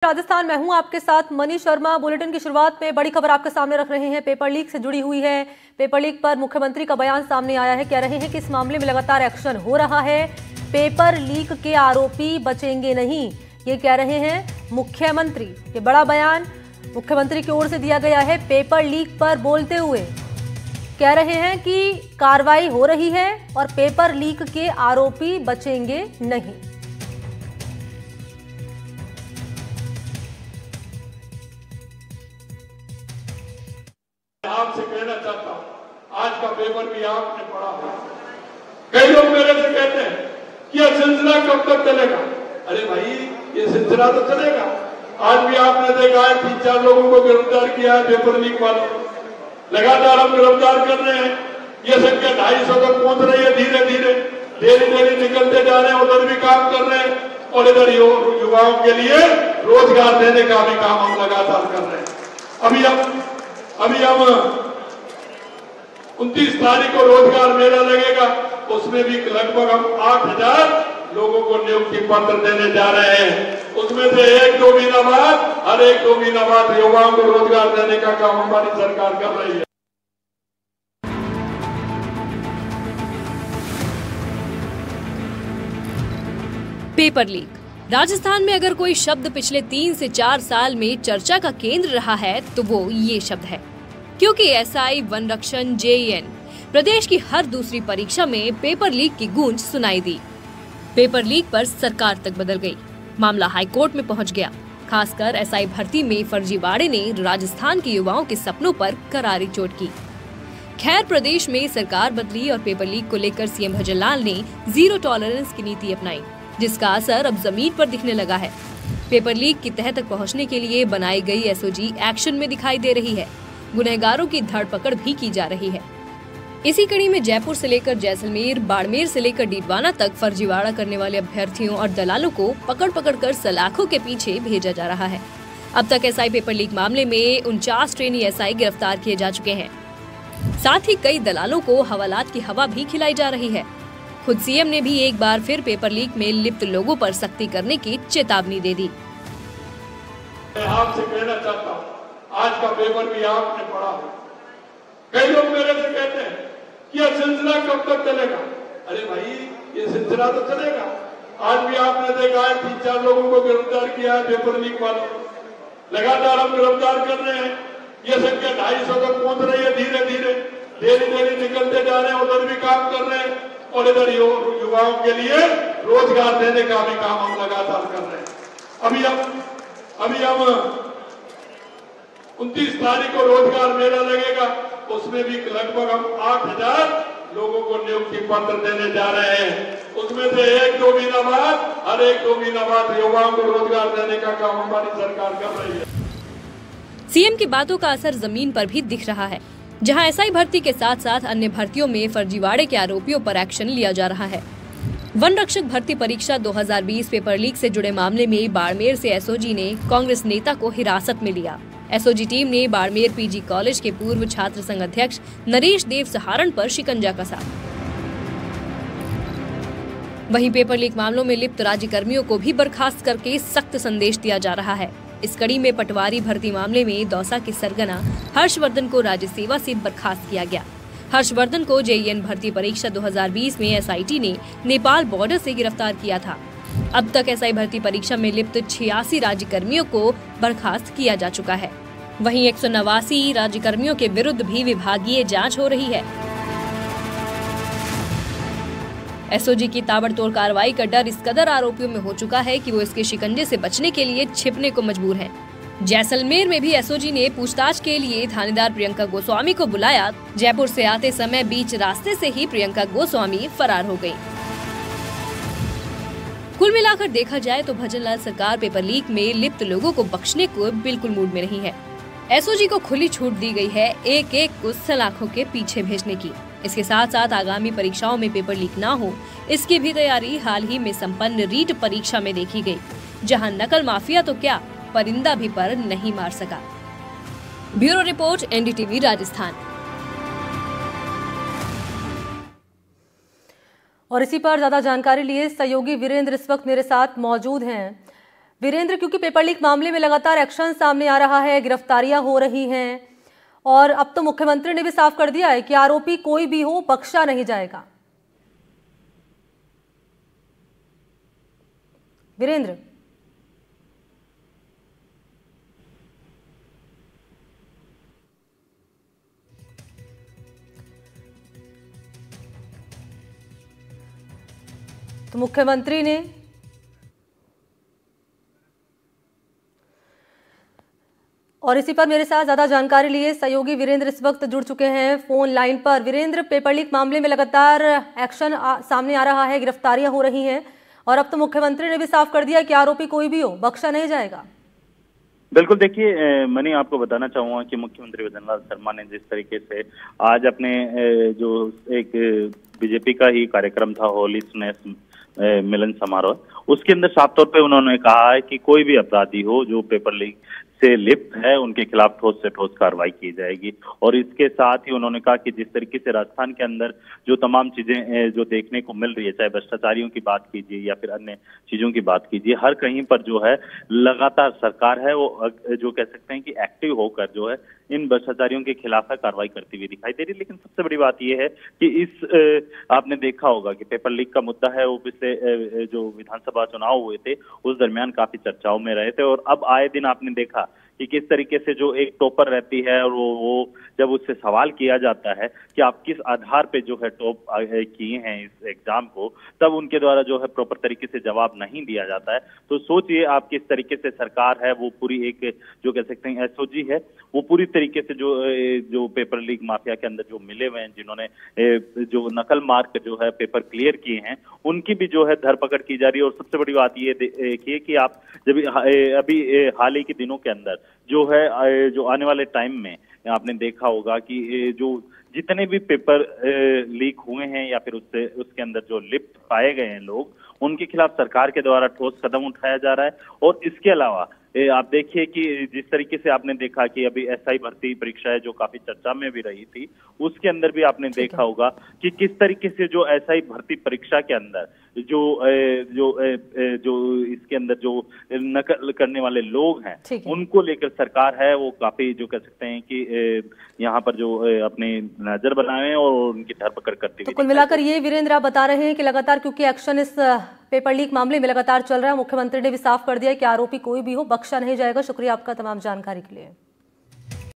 राजस्थान में हूं आपके साथ मनीष शर्मा। बुलेटिन की शुरुआत में बड़ी खबर आपके सामने रख रहे हैं, पेपर लीक से जुड़ी हुई है। पेपर लीक पर मुख्यमंत्री का बयान सामने आया है। कह रहे हैं कि इस मामले में लगातार एक्शन हो रहा है, पेपर लीक के आरोपी बचेंगे नहीं, ये कह रहे हैं मुख्यमंत्री। ये बड़ा बयान मुख्यमंत्री की ओर से दिया गया है। पेपर लीक पर बोलते हुए कह रहे हैं कि कार्रवाई हो रही है और पेपर लीक के आरोपी बचेंगे नहीं। आपसे कहना चाहता हूं, आज का पेपर भी आपने पढ़ा है। कई लोग मेरे से कहते हैं कि यह सिलसिला कब तक चलेगा। अरे भाई, ये सिलसिला तो चलेगा। आज भी आपने देखा है 3-4 लोगों को गिरफ्तार किया है पेपर लीक वालों। लगातार हम गिरफ्तार कर रहे हैं। ये संख्या 250 तक पहुंच रही है। धीरे धीरे डेली निकलते जा रहे हैं। उधर भी काम कर रहे हैं और इधर युवाओं के लिए रोजगार देने का भी काम हम लगातार कर रहे हैं। अभी हम 29 तारीख को रोजगार मेला लगेगा, उसमें भी लगभग हम 8000 लोगों को नियुक्ति पत्र देने जा रहे हैं। उसमें से 1-2 महीना बाद, हर 1-2 महीना बाद युवाओं को रोजगार देने का काम हमारी सरकार कर रही है। Paper leak. राजस्थान में अगर कोई शब्द पिछले 3 से 4 साल में चर्चा का केंद्र रहा है तो वो ये शब्द है, क्योंकि एसआई, वनरक्षण, जेईएन प्रदेश की हर दूसरी परीक्षा में पेपर लीक की गूंज सुनाई दी। पेपर लीक पर सरकार तक बदल गई। मामला हाईकोर्ट में पहुंच गया। खासकर एसआई भर्ती में फर्जीवाड़े ने राजस्थान के युवाओं के सपनों पर करारी चोट की। खैर, प्रदेश में सरकार बदली और पेपर लीक को लेकर सीएम भजनलाल ने जीरो टॉलरेंस की नीति अपनाई, जिसका असर अब जमीन पर दिखने लगा है। पेपर लीक की तह तक पहुंचने के लिए बनाई गई एसओजी एक्शन में दिखाई दे रही है। गुनहगारों की धरपकड़ भी की जा रही है। इसी कड़ी में जयपुर से लेकर जैसलमेर, बाड़मेर से लेकर डीडवाना तक फर्जीवाड़ा करने वाले अभ्यर्थियों और दलालों को पकड़ कर सलाखों के पीछे भेजा जा रहा है। अब तक एसआई पेपर लीक मामले में 49 ट्रेनी एसआई गिरफ्तार किए जा चुके हैं। साथ ही कई दलालों को हवालात की हवा भी खिलाई जा रही है। खुद सीएम ने भी एक बार फिर पेपर लीक में लिप्त लोगों पर सख्ती करने की चेतावनी दे दी। मैं आपसे कहना चाहता हूं, आज का पेपर भी आपने पढ़ा है। कई लोग मेरे से कहते हैं कि यह सिलसिला कब तक चलेगा। अरे भाई, ये सिलसिला तो चलेगा। आज भी आपने देखा है 3-4 लोगों को गिरफ्तार किया है पेपर लीक वालों। लगातार हम गिरफ्तार कर रहे हैं। ये संख्या 250 तक पहुंच रही है। धीरे धीरे डेली निकलते जा रहे हैं। उधर भी काम कर रहे हैं और इधर युवाओं के लिए रोजगार देने का भी काम हम लगातार कर रहे हैं। अभी हम 29 तारीख को रोजगार मेला लगेगा, उसमें भी लगभग हम 8000 लोगों को नियुक्ति पत्र देने जा रहे हैं। उसमें से 1-2 महीना बाद, हर 1-2 महीना बाद युवाओं को रोजगार देने का काम हमारी सरकार कर रही है। सीएम की बातों का असर जमीन पर भी दिख रहा है, जहां एसआई भर्ती के साथ साथ अन्य भर्तियों में फर्जीवाड़े के आरोपियों पर एक्शन लिया जा रहा है। वन रक्षक भर्ती परीक्षा 2020 पेपर लीक से जुड़े मामले में बाड़मेर से एसओजी ने कांग्रेस नेता को हिरासत में लिया। एसओजी टीम ने बाड़मेर पीजी कॉलेज के पूर्व छात्र संघ अध्यक्ष नरेश देव सहारण पर शिकंजा कसा। वहीं पेपर लीक मामलों में लिप्त राज्यकर्मियों को भी बर्खास्त करके सख्त संदेश दिया जा रहा है। इस कड़ी में पटवारी भर्ती मामले में दौसा के सरगना हर्षवर्धन को राज्य सेवा से बर्खास्त किया गया। हर्षवर्धन को जेईएन भर्ती परीक्षा 2020 में एसआईटी ने नेपाल बॉर्डर से गिरफ्तार किया था। अब तक एसआई भर्ती परीक्षा में लिप्त 86 राज्यकर्मियों को बर्खास्त किया जा चुका है। वहीं 189 राज्यकर्मियों के विरुद्ध भी विभागीय जांच हो रही है। एसओजी की ताबड़तोड़ कार्रवाई का डर इस कदर आरोपियों में हो चुका है कि वो इसके शिकंजे से बचने के लिए छिपने को मजबूर हैं। जैसलमेर में भी एसओजी ने पूछताछ के लिए थानेदार प्रियंका गोस्वामी को बुलाया। जयपुर से आते समय बीच रास्ते से ही प्रियंका गोस्वामी फरार हो गयी। कुल मिलाकर देखा जाए तो भजनलाल सरकार पेपर लीक में लिप्त लोगों को बख्शने को बिल्कुल मूड में नहीं है। एसओजी को खुली छूट दी गई है एक को सलाखों के पीछे भेजने की। इसके साथ साथ आगामी परीक्षाओं में पेपर लीक ना हो, इसकी भी तैयारी हाल ही में संपन्न रीट परीक्षा में देखी गई, जहां नकल माफिया तो क्या, परिंदा भी पर नहीं मार सका। Bureau report, NDTV Rajasthan. और इसी पर ज्यादा जानकारी लिए सहयोगी वीरेंद्र इस वक्त मेरे साथ मौजूद हैं। वीरेंद्र, क्योंकि पेपर लीक मामले में लगातार एक्शन सामने आ रहा है, गिरफ्तारियां हो रही हैं और अब तो मुख्यमंत्री ने भी साफ कर दिया है कि आरोपी कोई भी हो बख्शा नहीं जाएगा। वीरेंद्र, तो मुख्यमंत्री ने और इसी पर मेरे साथ ज्यादा जानकारी लिए सहयोगी वीरेंद्र इस वक्त जुड़ चुके हैं फोन लाइन पर। वीरेंद्र, पेपर लीक मामले में लगातार एक्शन सामने आ रहा है, गिरफ्तारियां हो रही हैं और अब तो मुख्यमंत्री ने भी साफ कर दिया कि आरोपी कोई भी हो बख्शा नहीं जाएगा। बिल्कुल, देखिए मैं आपको बताना चाहूंगा कि मुख्यमंत्री भजनलाल शर्मा ने जिस तरीके से आज अपने जो एक बीजेपी का ही कार्यक्रम था होली स्नेह मिलन समारोह, उसके अंदर साफ तौर पे उन्होंने कहा है कि कोई भी अपराधी हो जो पेपर लीक से लिप्त है उनके खिलाफ ठोस से ठोस कार्रवाई की जाएगी। और इसके साथ ही उन्होंने कहा कि जिस तरीके से राजस्थान के अंदर जो तमाम चीजें जो देखने को मिल रही है, चाहे भ्रष्टाचारियों की बात कीजिए या फिर अन्य चीजों की बात कीजिए, हर कहीं पर जो है लगातार सरकार है वो जो कह सकते हैं कि एक्टिव होकर जो है इन भ्रष्टाचारियों के खिलाफ कार्रवाई करती हुई दिखाई दे रही है। लेकिन सबसे बड़ी बात यह है कि इस आपने देखा होगा कि पेपर लीक का मुद्दा है वो पिछले जो विधानसभा चुनाव हुए थे उस दरमियान काफी चर्चाओं में रहे थे और अब आए दिन आपने देखा कि किस तरीके से जो एक टॉपर रहती है और वो जब उससे सवाल किया जाता है कि आप किस आधार पे जो है टॉप किए हैं इस एग्जाम को, तब उनके द्वारा जो है प्रॉपर तरीके से जवाब नहीं दिया जाता है। तो सोचिए आप किस तरीके से सरकार है वो पूरी एक जो कह सकते हैं एसओजी है वो पूरी तरीके से जो पेपर लीक माफिया के अंदर जो मिले हुए हैं, जिन्होंने जो नकल मार्क जो है पेपर क्लियर किए हैं, उनकी भी जो है धरपकड़ की जा रही है। और सबसे बड़ी बात ये देखिए कि आप जब अभी हाल ही के दिनों के अंदर जो है जो आने वाले टाइम में आपने देखा होगा कि जो जितने भी पेपर लीक हुए हैं या फिर उसके अंदर जो लिप्त पाए गए हैं लोग, उनके खिलाफ सरकार के द्वारा ठोस कदम उठाया जा रहा है। और इसके अलावा आप देखिए कि जिस तरीके से आपने देखा कि अभी एसआई भर्ती परीक्षा है जो काफी चर्चा में भी रही थी, उसके अंदर भी आपने देखा होगा कि किस तरीके से जो एसआई भर्ती परीक्षा के अंदर जो इसके अंदर जो नकल करने वाले लोग हैं उनको लेकर सरकार है वो काफी जो कह सकते हैं कि यहाँ पर जो अपने नजर बनाए हैं और उनकी धरपकड़ करती हुई। तो कुल मिलाकर ये वीरेंद्र आप बता रहे हैं कि लगातार क्योंकि एक्शन इस पेपर लीक मामले में लगातार चल रहा है, मुख्यमंत्री ने भी साफ कर दिया कि आरोपी कोई भी हो बख्शा नहीं जाएगा। शुक्रिया आपका तमाम जानकारी के लिए।